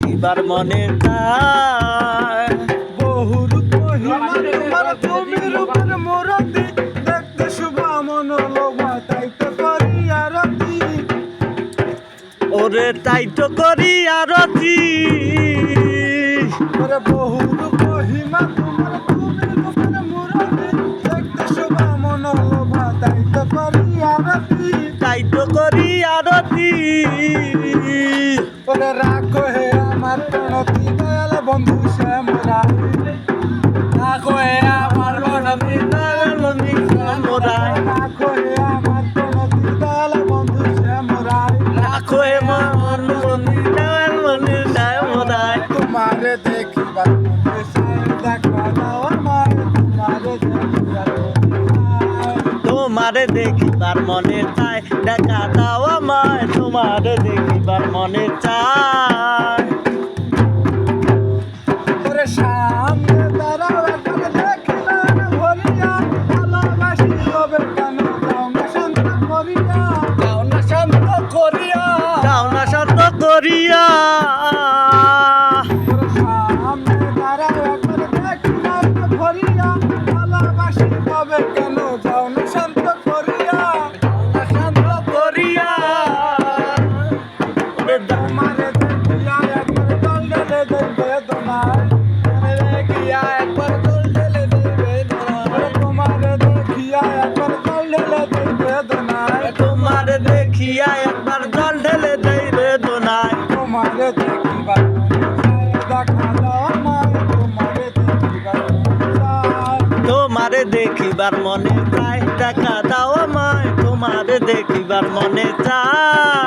দেখিবার মনে চায়। বহুর মহিমা তোমার তুমি রূপের মূরতি, দেখতে শুভ মন লোভা তাই তো করি আরতি। ওরে তাই তো করি আরতি। ওরে বহুর মহিমা তোমার তুমি রূপের মূরতি, দেখতে শুভ মন লোভা তাই তো করি আরতি। তাই তো করি আরতি। ওরে রাখো হে আমার প্রণতি দয়াল বন্ধু শ্যামরায়, রাখো হে আমার প্রণতি দয়াল বন্ধু শ্যামরায়, রাখো হে আমার প্রণতি দয়াল বন্ধু শ্যামরায়, রাখো এ মন বন্ধু দয়াল বন্ধু শ্যামরায়। তোমারে দেখিবার মনে চায়, দেখা দাও আমায় তোমারে দেখিবার মনে চায়। তোমারে দেখিবার মনে চায়, দেখা দাও আমায় তোমারে দেখিবার মনে চায়। ওরে সামনে দাঁড়াও একবার দেখিলে ভরিয়া, ভালোবাসি তবে কেন দাও না শান্ত করিয়া, দাও না শান্ত করিয়া, দাও না শান্ত করিয়া। ওরে সামনে দাঁড়াও একবার দেখিলে ভরিয়া, ভালোবাসি তবে কেন দাও না শান্ত করিয়া, দাও না শান্ত করিয়া। ওরে তোমারে দেখিয়া একবার দল ঢেলে দেই বেদনায়, তোমারে দেখিয়া একবার দল ঢেলে দেই বেদনায়, তোমারে দেখিয়া একবার দল ঢেলে দেই বেদনায়, তোমারে দেখিয়া একবার জল ঢেলে দেই বেদনায়। তোমারে দেখিবার মনে চায়, দেখা দাও আমায় তোমারে দেখিবার মনে চায়। তোমারে দেখিবার মনে চায়, দেখা দাও আমায় তোমারে দেখিবার মনে চায়।